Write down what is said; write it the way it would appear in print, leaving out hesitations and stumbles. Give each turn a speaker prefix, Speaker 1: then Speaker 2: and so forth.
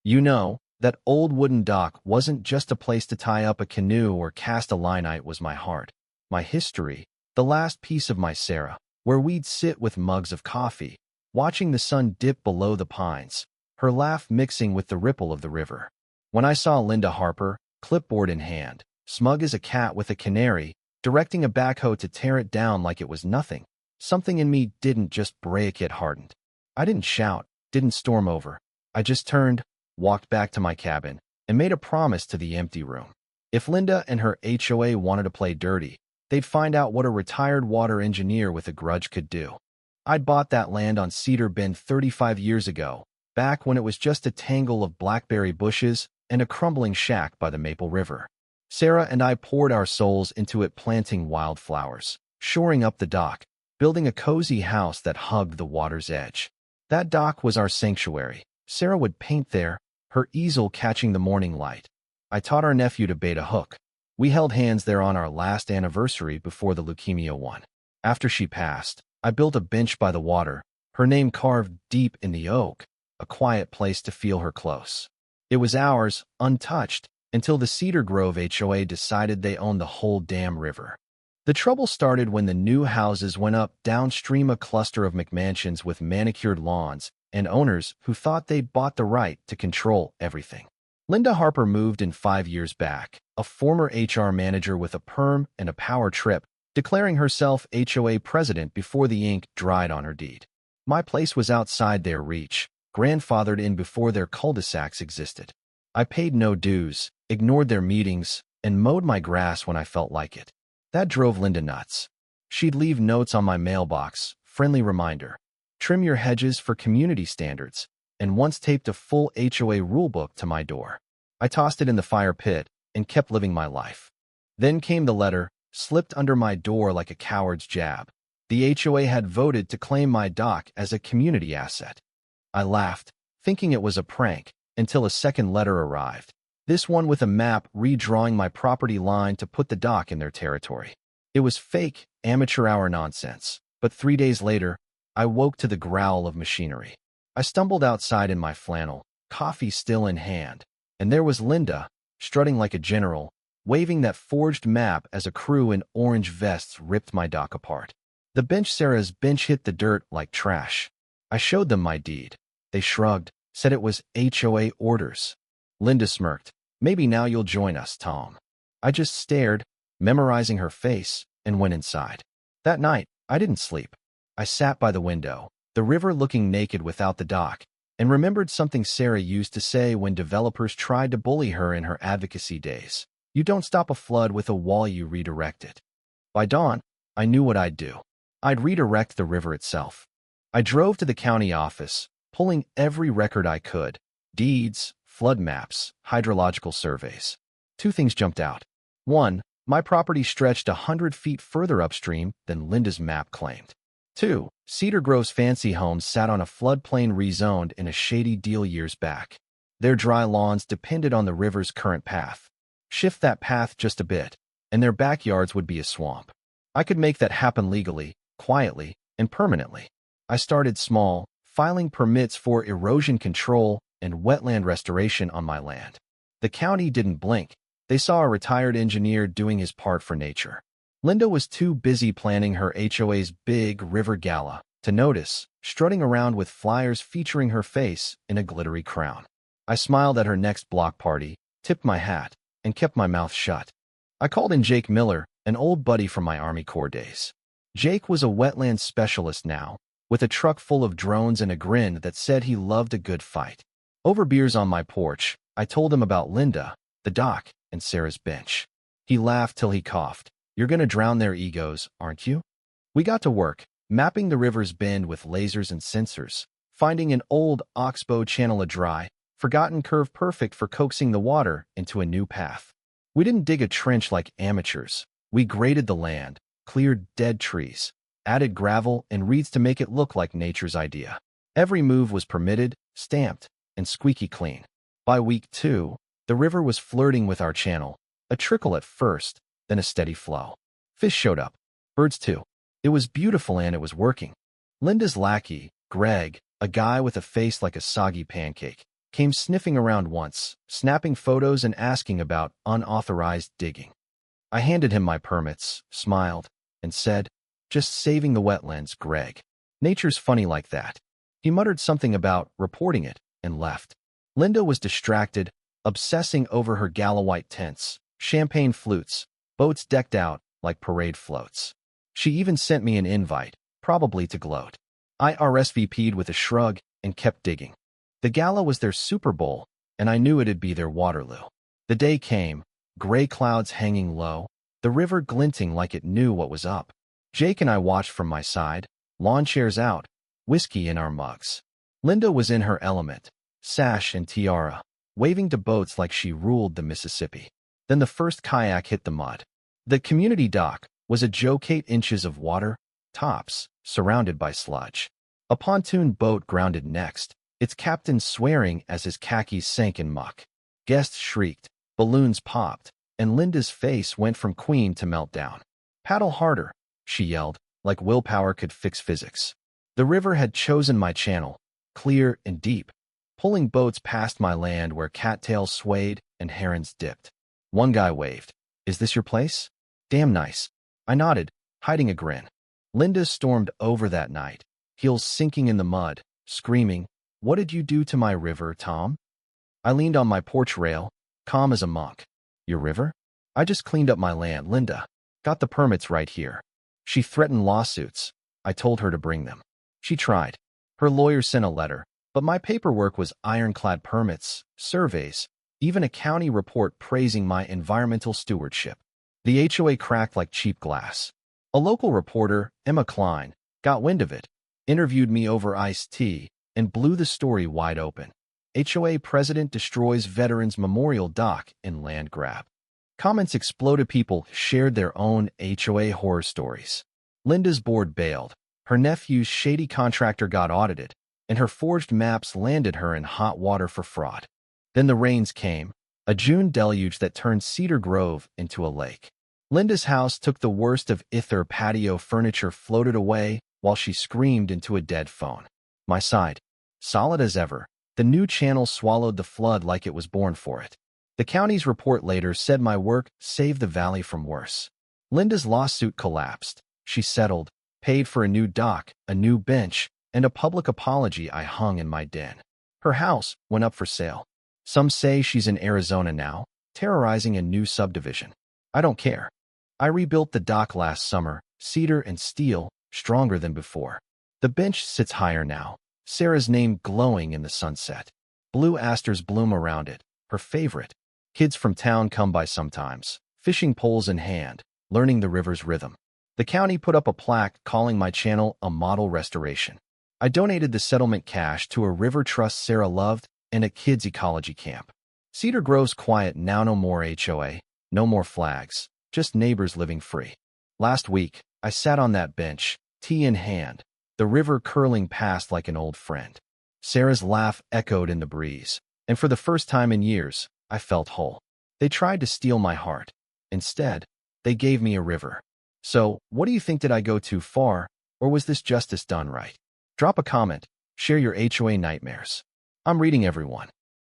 Speaker 1: That old wooden dock wasn't just a place to tie up a canoe or cast a line. It was my heart, my history, the last piece of my Sarah, where we'd sit with mugs of coffee, watching the sun dip below the pines, her laugh mixing with the ripple of the river. When I saw Linda Harper, clipboard in hand, smug as a cat with a canary, directing a backhoe to tear it down like it was nothing, something in me didn't just break, it hardened. I didn't shout, didn't storm over. I just turned, walked back to my cabin, and made a promise to the empty room. If Linda and her HOA wanted to play dirty, they'd find out what a retired water engineer with a grudge could do. I'd bought that land on Cedar Bend 35 years ago, back when it was just a tangle of blackberry bushes and a crumbling shack by the Maple River. Sarah and I poured our souls into it, planting wildflowers, shoring up the dock, building a cozy house that hugged the water's edge. That dock was our sanctuary. Sarah would paint there, her easel catching the morning light. I taught our nephew to bait a hook. We held hands there on our last anniversary before the leukemia one. After she passed, I built a bench by the water, her name carved deep in the oak, a quiet place to feel her close. It was ours, untouched, until the Cedar Grove HOA decided they owned the whole damn river. The trouble started when the new houses went up downstream, a cluster of McMansions with manicured lawns and owners who thought they'd bought the right to control everything. Linda Harper moved in 5 years back, a former HR manager with a perm and a power trip, declaring herself HOA president before the ink dried on her deed. My place was outside their reach, grandfathered in before their cul-de-sacs existed. I paid no dues, ignored their meetings, and mowed my grass when I felt like it. That drove Linda nuts. She'd leave notes on my mailbox, friendly reminder, trim your hedges for community standards, and once taped a full HOA rulebook to my door. I tossed it in the fire pit and kept living my life. Then came the letter, slipped under my door like a coward's jab. The HOA had voted to claim my dock as a community asset. I laughed, thinking it was a prank, until a second letter arrived. This one with a map redrawing my property line to put the dock in their territory. It was fake, amateur hour nonsense, but 3 days later, I woke to the growl of machinery. I stumbled outside in my flannel, coffee still in hand, and there was Linda, strutting like a general, waving that forged map as a crew in orange vests ripped my dock apart. Sarah's bench hit the dirt like trash. I showed them my deed. They shrugged, said it was HOA orders. Linda smirked. Maybe now you'll join us, Tom. I just stared, memorizing her face, and went inside. That night, I didn't sleep. I sat by the window, the river looking naked without the dock, and remembered something Sarah used to say when developers tried to bully her in her advocacy days. You don't stop a flood with a wall, you redirect it. By dawn, I knew what I'd do. I'd redirect the river itself. I drove to the county office, pulling every record I could, deeds, flood maps, hydrological surveys. 2 things jumped out. 1, my property stretched 100 feet further upstream than Linda's map claimed. 2, Cedar Grove's fancy homes sat on a floodplain rezoned in a shady deal years back. Their dry lawns depended on the river's current path. Shift that path just a bit, and their backyards would be a swamp. I could make that happen legally, quietly, and permanently. I started small, filing permits for erosion control and wetland restoration on my land. The county didn't blink. They saw a retired engineer doing his part for nature. Linda was too busy planning her HOA's big river gala to notice, strutting around with flyers featuring her face in a glittery crown. I smiled at her next block party, tipped my hat, and kept my mouth shut. I called in Jake Miller, an old buddy from my Army Corps days. Jake was a wetlands specialist now, with a truck full of drones and a grin that said he loved a good fight. Over beers on my porch, I told him about Linda, the dock, and Sarah's bench. He laughed till he coughed. You're gonna drown their egos, aren't you? We got to work, mapping the river's bend with lasers and sensors, finding an old oxbow channel, a dry, forgotten curve perfect for coaxing the water into a new path. We didn't dig a trench like amateurs. We graded the land, cleared dead trees, added gravel and reeds to make it look like nature's idea. Every move was permitted, stamped, and squeaky clean. By week 2, the river was flirting with our channel, a trickle at first, then a steady flow. Fish showed up, birds too. It was beautiful and it was working. Linda's lackey, Greg, a guy with a face like a soggy pancake, came sniffing around once, snapping photos and asking about unauthorized digging. I handed him my permits, smiled, and said, "Just saving the wetlands, Greg. Nature's funny like that." He muttered something about reporting it and left. Linda was distracted, obsessing over her gala-white tents, champagne flutes, boats decked out like parade floats. She even sent me an invite, probably to gloat. I RSVP'd with a shrug and kept digging. The gala was their Super Bowl, and I knew it'd be their Waterloo. The day came, gray clouds hanging low, the river glinting like it knew what was up. Jake and I watched from my side, lawn chairs out, whiskey in our mugs. Linda was in her element, sash and tiara, waving to boats like she ruled the Mississippi. Then the first kayak hit the mud. The community dock was a joke 8 inches of water, tops, surrounded by sludge. A pontoon boat grounded next, its captain swearing as his khakis sank in muck. Guests shrieked, balloons popped, and Linda's face went from queen to meltdown. "Paddle harder," she yelled, like willpower could fix physics. The river had chosen my channel, clear and deep, pulling boats past my land where cattails swayed and herons dipped. One guy waved. "Is this your place?" "Damn nice." I nodded, hiding a grin. Linda stormed over that night, heels sinking in the mud, screaming, "What did you do to my river, Tom?" I leaned on my porch rail, calm as a monk. "Your river? I just cleaned up my land, Linda. Got the permits right here." She threatened lawsuits. I told her to bring them. She tried. Her lawyer sent a letter, but my paperwork was ironclad: permits, surveys, even a county report praising my environmental stewardship. The HOA cracked like cheap glass. A local reporter, Emma Klein, got wind of it, interviewed me over iced tea, and blew the story wide open. HOA president destroys veterans memorial dock in land grab. Comments exploded. People shared their own HOA horror stories. Linda's board bailed. Her nephew's shady contractor got audited, and her forged maps landed her in hot water for fraud. Then the rains came, a June deluge that turned Cedar Grove into a lake. Linda's house took the worst of it. Her patio furniture floated away while she screamed into a dead phone. My side, solid as ever, the new channel swallowed the flood like it was born for it. The county's report later said my work saved the valley from worse. Linda's lawsuit collapsed. She settled, paid for a new dock, a new bench, and a public apology I hung in my den. Her house went up for sale. Some say she's in Arizona now, terrorizing a new subdivision. I don't care. I rebuilt the dock last summer, cedar and steel, stronger than before. The bench sits higher now, Sarah's name glowing in the sunset. Blue asters bloom around it, her favorite. Kids from town come by sometimes, fishing poles in hand, learning the river's rhythm. The county put up a plaque calling my channel a model restoration. I donated the settlement cash to a river trust Sarah loved and a kids' ecology camp. Cedar Grove's quiet now. No more HOA, no more flags, just neighbors living free. Last week, I sat on that bench, tea in hand, the river curling past like an old friend. Sarah's laugh echoed in the breeze, and for the first time in years, I felt whole. They tried to steal my heart. Instead, they gave me a river. So, what do you think? Did I go too far, or was this justice done right? Drop a comment, share your HOA nightmares. I'm reading everyone.